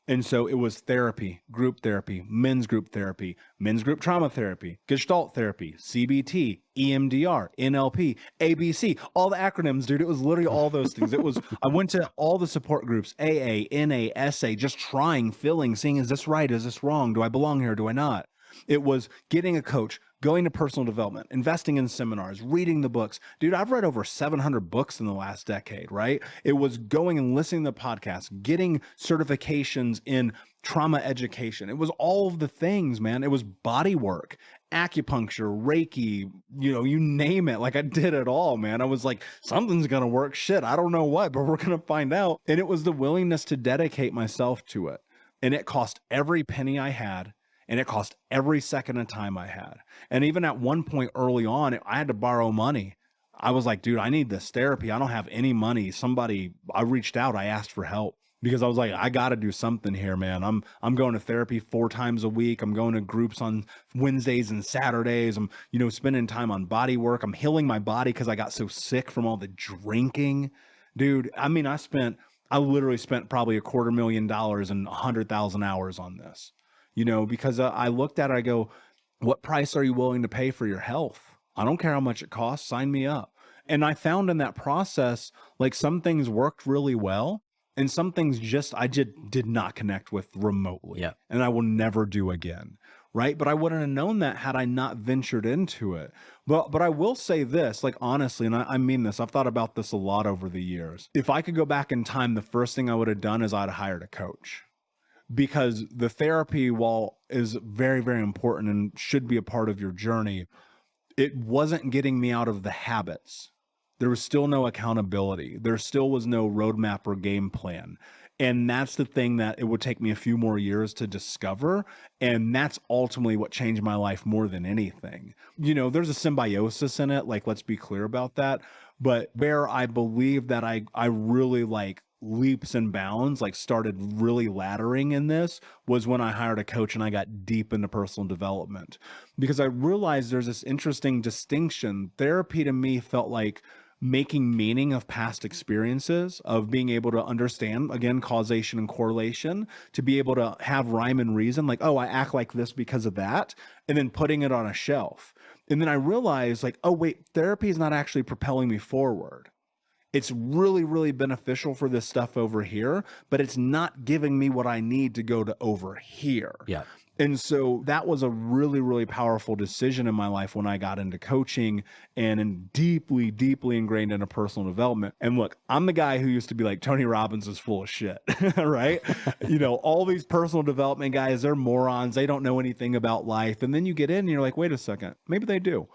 And so it was therapy, group therapy, men's group trauma therapy, Gestalt therapy, CBT, EMDR, NLP, ABC, all the acronyms, dude. It was literally all those things. I went to all the support groups, AA, NA, SA, just trying, feeling, seeing, is this right? Is this wrong? Do I belong here? Do I not? It was getting a coach, going to personal development, investing in seminars, reading the books. Dude, I've read over 700 books in the last decade, right? It was going and listening to podcasts, getting certifications in trauma education. It was all of the things, man. It was body work, acupuncture, Reiki, you name it. Like I did it all, man. I was like, something's going to work. Shit, I don't know what, but we're going to find out. And it was the willingness to dedicate myself to it. And it cost every penny I had. And it cost every second of time I had. And even at one point early on, I had to borrow money. I was like, dude, I need this therapy. I don't have any money. I reached out, I asked for help. because I was like, I got to do something here, man. I'm going to therapy 4 times a week. I'm going to groups on Wednesdays and Saturdays. I'm, spending time on body work. I'm healing my body because I got so sick from all the drinking. Dude, I mean, I literally spent probably $250,000 and 100,000 hours on this, because I looked at it, I go, what price are you willing to pay for your health? I don't care how much it costs. Sign me up. And I found in that process, like some things worked really well and some things just, I just did not connect with remotely. Yeah. And I will never do again. Right. But I wouldn't have known that had I not ventured into it. But I will say this, like, honestly, and I mean this, I've thought about this a lot over the years. If I could go back in time, the first thing I would have done is I'd have hired a coach. Because the therapy, while is very, very important and should be a part of your journey, it wasn't getting me out of the habits. There was still no accountability. There still was no roadmap or game plan. And that's the thing that it would take me a few more years to discover. And that's ultimately what changed my life more than anything. There's a symbiosis in it. Like, let's be clear about that. But where I believe that I really like leaps and bounds, like started really laddering in this, was when I hired a coach and I got deep into personal development, because I realized there's this interesting distinction. Therapy to me felt like making meaning of past experiences, of being able to understand, again, causation and correlation, to be able to have rhyme and reason, like, oh, I act like this because of that, and then putting it on a shelf. And then I realized, like, oh, wait, therapy is not actually propelling me forward. It's really, really beneficial for this stuff over here, but it's not giving me what I need to go to over here. Yeah. And so that was a really, really powerful decision in my life when I got into coaching and deeply, deeply ingrained into personal development. And look, I'm the guy who used to be like, Tony Robbins is full of shit, right? All these personal development guys, they're morons. They don't know anything about life. And then you get in and you're like, wait a second, maybe they do.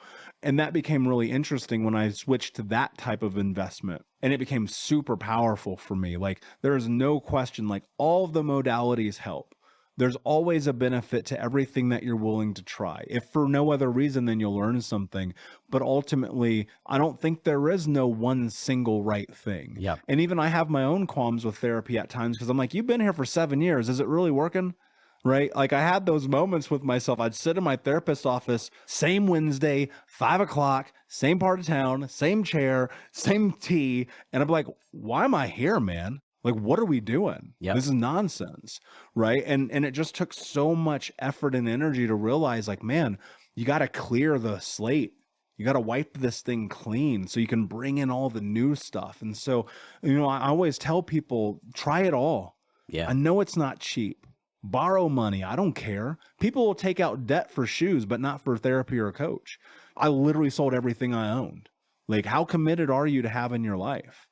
And that became really interesting when I switched to that type of investment. And it became super powerful for me. Like, there is no question, like, all of the modalities help. There's always a benefit to everything that you're willing to try. If for no other reason, then you'll learn something. But ultimately, I don't think there is no one single right thing. Yeah. And even I have my own qualms with therapy at times, because I'm like, you've been here for 7 years. Is it really working? Right? Like, I had those moments with myself. I'd sit in my therapist's office, same Wednesday, 5 o'clock, same part of town, same chair, same tea. And I'm like, why am I here, man? Like, what are we doing? Yep. This is nonsense, right? And it just took so much effort and energy to realize, like, man, you got to clear the slate. You got to wipe this thing clean so you can bring in all the new stuff. And so, I always tell people, try it all. Yeah. I know it's not cheap. Borrow money. I don't care. People will take out debt for shoes, but not for therapy or a coach. I literally sold everything I owned. Like, how committed are you to having your life?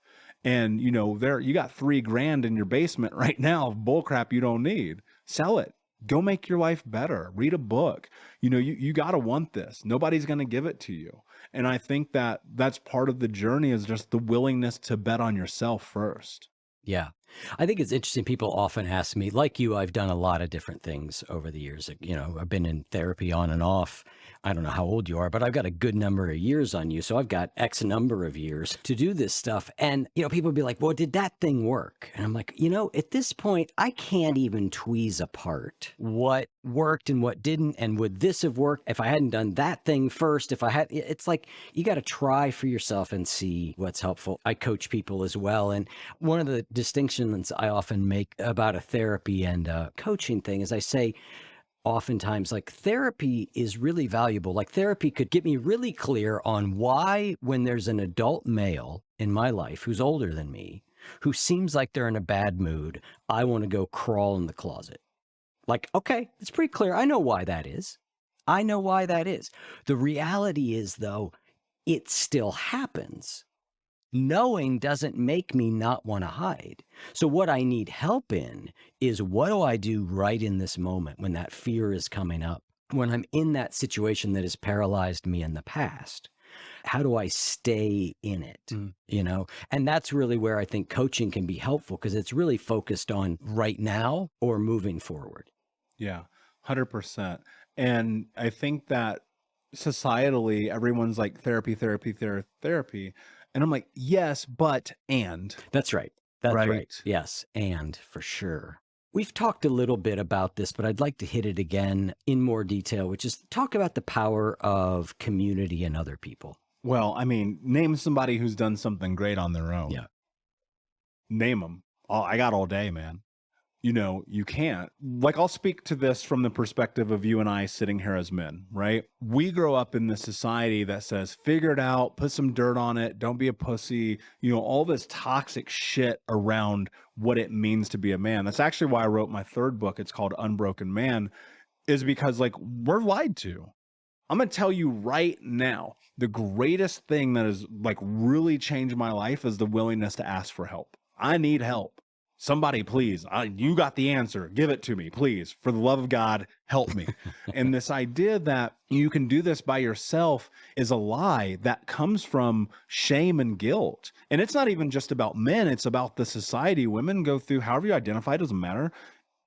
And, you got $3,000 in your basement right now of bullcrap you don't need. Sell it. Go make your life better. Read a book. You got to want this. Nobody's going to give it to you. And I think that that's part of the journey, is just the willingness to bet on yourself first. Yeah. I think it's interesting. People often ask me, like you, I've done a lot of different things over the years. I've been in therapy on and off. I don't know how old you are, but I've got a good number of years on you. So I've got X number of years to do this stuff. And, people would be like, well, did that thing work? And I'm like, at this point, I can't even tweeze apart what worked and what didn't. And would this have worked if I hadn't done that thing first? It's like, you got to try for yourself and see what's helpful. I coach people as well. And one of the distinctions I often make about a therapy and a coaching thing is I say, oftentimes, like, therapy is really valuable. Like, therapy could get me really clear on why, when there's an adult male in my life who's older than me, who seems like they're in a bad mood, I want to go crawl in the closet. Like, okay, it's pretty clear. I know why that is. The reality is, though, it still happens. Knowing doesn't make me not want to hide. So what I need help in is, what do I do right in this moment when that fear is coming up, when I'm in that situation that has paralyzed me in the past? How do I stay in it? And that's really where I think coaching can be helpful, because it's really focused on right now or moving forward. Yeah, 100%. And I think that societally, everyone's like, therapy. And I'm like, yes, but, and. That's right. That's right. Right. Yes, and for sure. We've talked a little bit about this, but I'd like to hit it again in more detail, which is talk about the power of community and other people. Well, I mean, name somebody who's done something great on their own. Yeah. Name them. Oh, I got all day, man. You know, you can't. Like, I'll speak to this from the perspective of you and I sitting here as men, right? We grow up in this society that says, figure it out, put some dirt on it, don't be a pussy, you know, all this toxic shit around what it means to be a man. That's actually why I wrote my third book. It's called Unbroken Man, is because, like, we're lied to. I'm going to tell you right now, the greatest thing that has, like, really changed my life is the willingness to ask for help. I need help. Somebody, please, you got the answer. Give it to me, please. For the love of God, help me. And this idea that you can do this by yourself is a lie that comes from shame and guilt. And it's not even just about men. It's about the society women go through. However you identify, doesn't matter.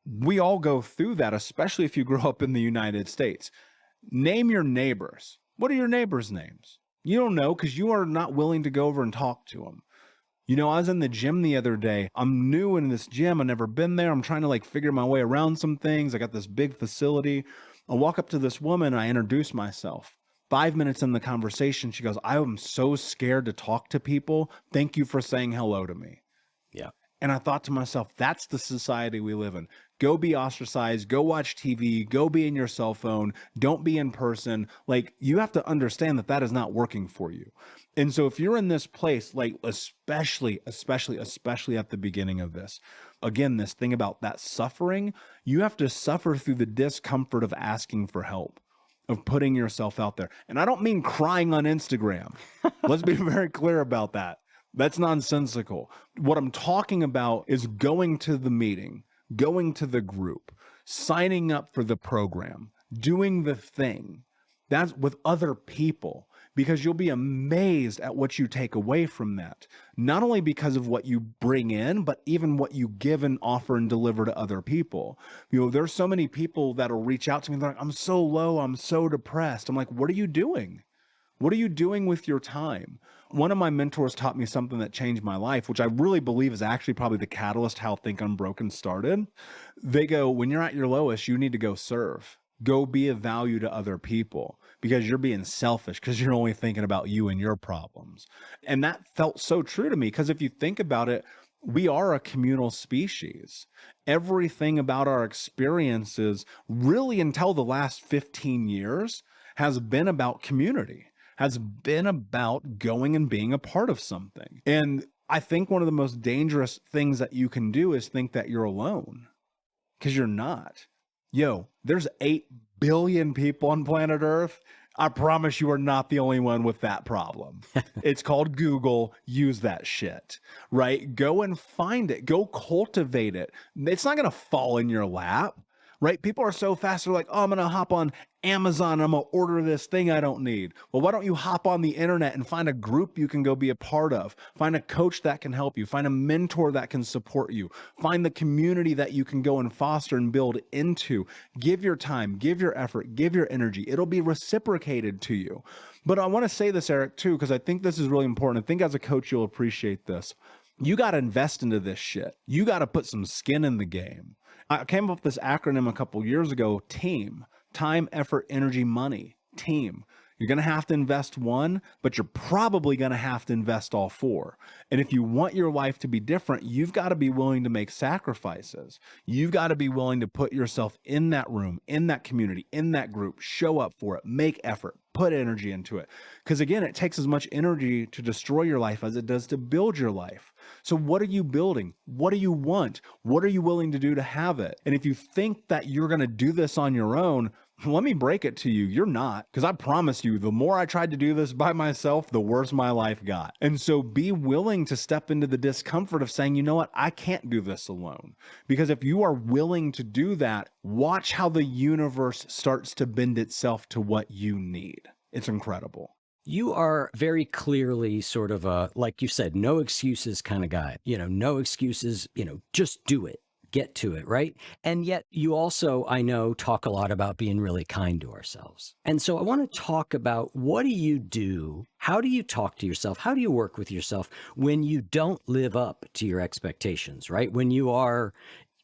We all go through that, especially if you grow up in the United States. Name your neighbors. What are your neighbors' names? You don't know because you are not willing to go over and talk to them. You know, I was in the gym the other day. I'm new in this gym. I've never been there. I'm trying to, like, figure my way around some things. I got this big facility. I walk up to this woman. I introduce myself. 5 minutes in the conversation, she goes, I am so scared to talk to people. Thank you for saying hello to me. Yeah. And I thought to myself, that's the society we live in. Go be ostracized, go watch TV, go be in your cell phone, don't be in person. Like, you have to understand that that is not working for you. And so if you're in this place, like, especially at the beginning of this, again, this thing about that suffering, you have to suffer through the discomfort of asking for help, of putting yourself out there. And I don't mean crying on Instagram. Let's be very clear about that. That's nonsensical. What I'm talking about is going to the meeting, going to the group, signing up for the program, doing the thing. That's with other people, because you'll be amazed at what you take away from that. Not only because of what you bring in, but even what you give and offer and deliver to other people. You know, there's so many people that'll reach out to me. They're like, I'm so low. I'm so depressed. I'm like, what are you doing? What are you doing with your time? One of my mentors taught me something that changed my life, which I really believe is actually probably the catalyst how Think Unbroken started. They go, when you're at your lowest, you need to go serve. Go be of value to other people, because you're being selfish, because you're only thinking about you and your problems. And that felt so true to me, because if you think about it, we are a communal species. Everything about our experiences, really until the last 15 years, has been about community, has been about going and being a part of something. And I think one of the most dangerous things that you can do is think that you're alone, because you're not. Yo, there's 8 billion people on planet Earth. I promise you are not the only one with that problem. It's called Google. Use that shit, right? Go and find it. Go cultivate it. It's not going to fall in your lap, right? People are so fast. They're like, oh, I'm going to hop on Amazon. I'm going to order this thing I don't need. Well, why don't you hop on the internet and find a group you can go be a part of? Find a coach that can help you. Find a mentor that can support you. Find the community that you can go and foster and build into. Give your time, give your effort, give your energy. It'll be reciprocated to you. But I want to say this, Eric, too, because I think this is really important. I think as a coach, you'll appreciate this. You got to invest into this shit. You got to put some skin in the game. I came up with this acronym a couple years ago, TEAM. Time, effort, energy, money. TEAM. You're going to have to invest one, but you're probably going to have to invest all 4. And if you want your life to be different, you've got to be willing to make sacrifices. You've got to be willing to put yourself in that room, in that community, in that group, show up for it, make effort, put energy into it. Because again, it takes as much energy to destroy your life as it does to build your life. So what are you building? What do you want? What are you willing to do to have it? And if you think that you're going to do this on your own, let me break it to you. You're not. Because I promise you, the more I tried to do this by myself, the worse my life got. And so be willing to step into the discomfort of saying, you know what? I can't do this alone. Because if you are willing to do that, watch how the universe starts to bend itself to what you need. It's incredible. You are very clearly sort of a, like you said, no excuses kind of guy. You know, no excuses, just do it. get to it, right? And yet you also, I know, talk a lot about being really kind to ourselves. And so I want to talk about, what do you do? How do you talk to yourself? How do you work with yourself when you don't live up to your expectations, right? When you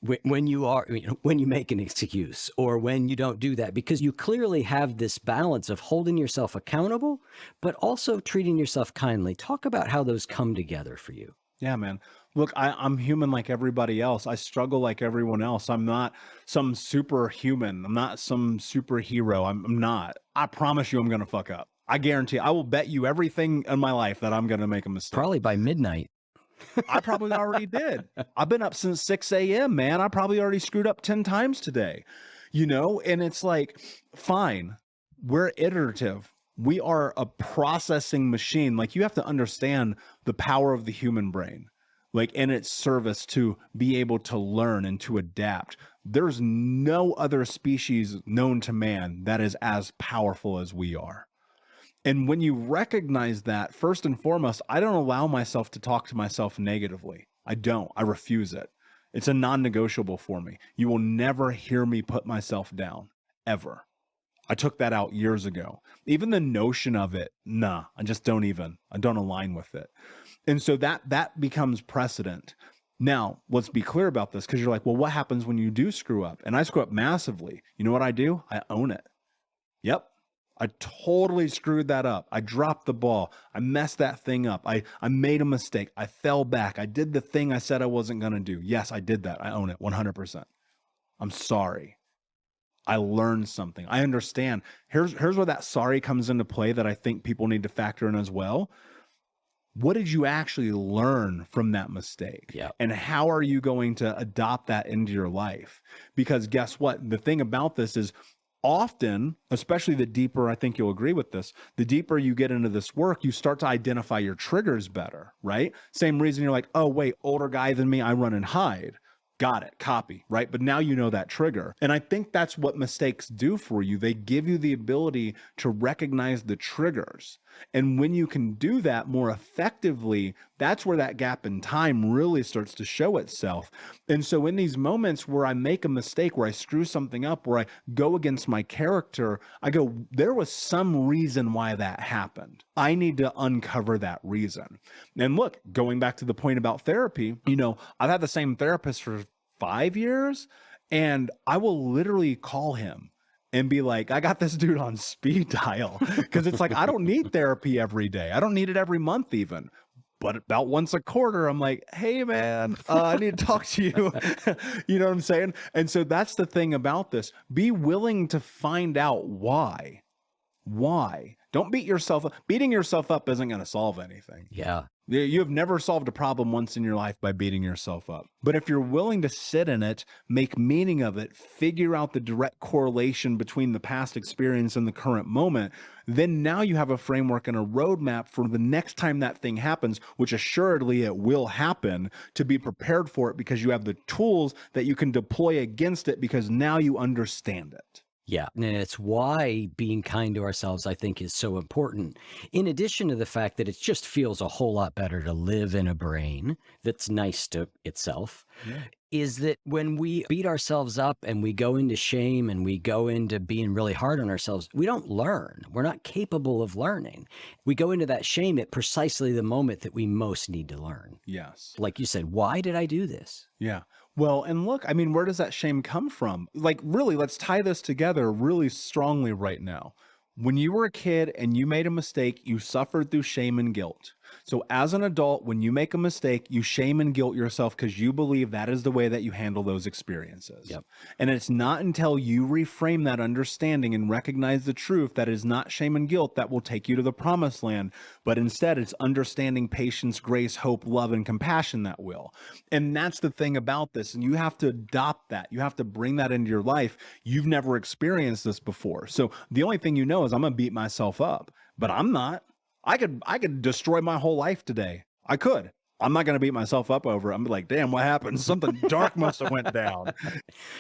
make an excuse, or when you don't do that, because you clearly have this balance of holding yourself accountable, but also treating yourself kindly. Talk about how those come together for you. Yeah, man. Look, I'm human like everybody else. I struggle like everyone else. I'm not some superhuman. I'm not some superhero. I'm not. I promise you I'm going to fuck up. I guarantee. I will bet you everything in my life that I'm going to make a mistake. Probably by midnight. I probably already did. I've been up since 6 a.m., man. I probably already screwed up 10 times today, and it's like, fine, we're iterative. We are a processing machine. Like, you have to understand the power of the human brain, like in its service to be able to learn and to adapt. There's no other species known to man that is as powerful as we are. And when you recognize that, first and foremost, I don't allow myself to talk to myself negatively. I don't. I refuse it. It's a non-negotiable for me. You will never hear me put myself down, ever. I took that out years ago. Even the notion of it, nah, I don't align with it. And so that becomes precedent. Now, let's be clear about this, because you're like, well, what happens when you do screw up? And I screw up massively. You know what I do? I own it. Yep. I totally screwed that up. I dropped the ball. I messed that thing up. I made a mistake. I fell back. I did the thing I said I wasn't going to do. Yes, I did that. I own it 100%. I'm sorry. I learned something. I understand. Here's where that sorry comes into play that I think people need to factor in as well. What did you actually learn from that mistake? Yeah. And how are you going to adopt that into your life? Because guess what? The thing about this is, often, especially the deeper, I think you'll agree with this, the deeper you get into this work, you start to identify your triggers better, right? Same reason you're like, oh, wait, older guy than me, I run and hide. Got it, copy, right? But now you know that trigger. And I think that's what mistakes do for you. They give you the ability to recognize the triggers. And when you can do that more effectively, that's where that gap in time really starts to show itself. And so in these moments where I make a mistake, where I screw something up, where I go against my character, I go, there was some reason why that happened. I need to uncover that reason. And look, going back to the point about therapy, I've had the same therapist for 5 years, and I will literally call him and be like, I got this dude on speed dial, because it's like, I don't need therapy every day. I don't need it every month even. But about once a quarter, I'm like, hey, man, I need to talk to you. You know what I'm saying? And so that's the thing about this. Be willing to find out why. Why? Don't beat yourself up. Beating yourself up isn't going to solve anything. Yeah. You have never solved a problem once in your life by beating yourself up. But if you're willing to sit in it, make meaning of it, figure out the direct correlation between the past experience and the current moment, then now you have a framework and a roadmap for the next time that thing happens, which assuredly it will happen, to be prepared for it, because you have the tools that you can deploy against it, because now you understand it. Yeah. And it's why being kind to ourselves, I think, is so important. In addition to the fact that it just feels a whole lot better to live in a brain that's nice to itself, is that when we beat ourselves up and we go into shame and we go into being really hard on ourselves, we don't learn. We're not capable of learning. We go into that shame at precisely the moment that we most need to learn. Yes. Like you said, why did I do this? Yeah. Well, and look, I mean, where does that shame come from? Like, really, let's tie this together really strongly right now. When you were a kid and you made a mistake, you suffered through shame and guilt. So as an adult, when you make a mistake, you shame and guilt yourself because you believe that is the way that you handle those experiences. Yep. And it's not until you reframe that understanding and recognize the truth that is not shame and guilt that will take you to the promised land, but instead it's understanding, patience, grace, hope, love, and compassion that will. And that's the thing about this. And you have to adopt that. You have to bring that into your life. You've never experienced this before. So the only thing you know is I'm going to beat myself up, but I'm not. I could destroy my whole life today. I could. I'm not going to beat myself up over it. I'm like, damn, what happened? Something dark must have went down.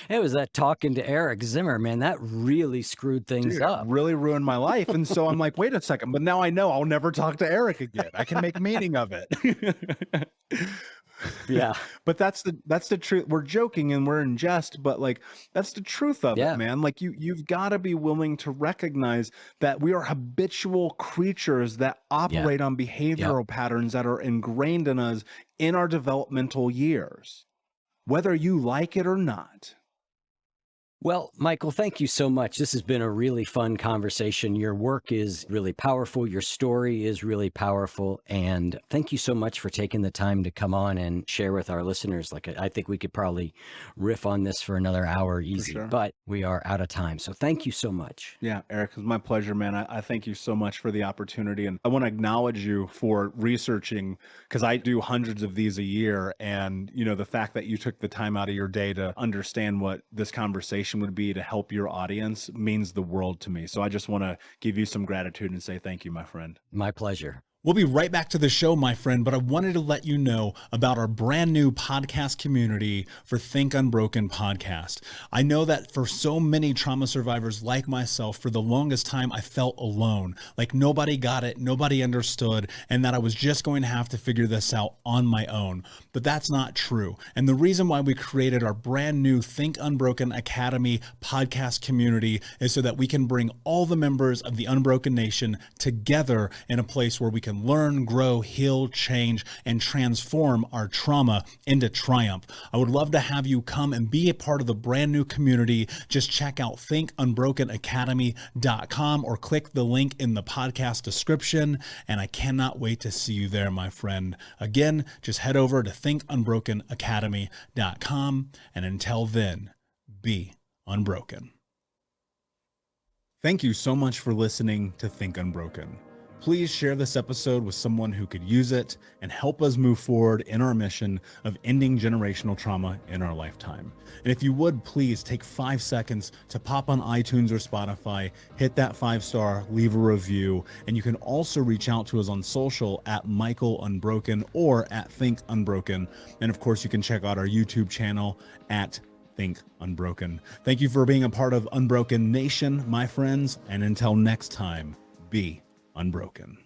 It was that talking to Eric Zimmer, man, that really screwed things up. Really ruined my life. And so I'm like, wait a second, but now I know I'll never talk to Eric again. I can make meaning of it. Yeah. But that's the truth. We're joking and we're in jest, but like that's the truth of Yeah. it, man. Like you've got to be willing to recognize that we are habitual creatures that Yeah. operate on Yep. behavioral patterns that are ingrained in us in our developmental years, whether you like it or not. Well, Michael, thank you so much. This has been a really fun conversation. Your work is really powerful. Your story is really powerful. And thank you so much for taking the time to come on and share with our listeners. Like, I think we could probably riff on this for another hour easy, sure. but we are out of time. So thank you so much. Yeah, Eric, it's my pleasure, man. I thank you so much for the opportunity. And I want to acknowledge you for researching, because I do hundreds of these a year. And, the fact that you took the time out of your day to understand what this conversation would be to help your audience means the world to me. So I just want to give you some gratitude and say thank you, my friend. My pleasure. We'll be right back to the show, my friend, but I wanted to let you know about our brand new podcast community for Think Unbroken podcast. I know that for so many trauma survivors like myself, for the longest time, I felt alone, like nobody got it, nobody understood, and that I was just going to have to figure this out on my own. But that's not true. And the reason why we created our brand new Think Unbroken Academy podcast community is so that we can bring all the members of the Unbroken Nation together in a place where we can learn, grow, heal, change, and transform our trauma into triumph. I would love to have you come and be a part of the brand new community. Just check out thinkunbrokenacademy.com or click the link in the podcast description. And I cannot wait to see you there, my friend. Again, just head over to thinkunbrokenacademy.com. And until then, be unbroken. Thank you so much for listening to Think Unbroken. Please share this episode with someone who could use it and help us move forward in our mission of ending generational trauma in our lifetime. And if you would, please take 5 seconds to pop on iTunes or Spotify, hit that 5-star, leave a review, and you can also reach out to us on social at Michael Unbroken or at Think Unbroken. And of course, you can check out our YouTube channel at Think Unbroken. Thank you for being a part of Unbroken Nation, my friends, and until next time, be unbroken.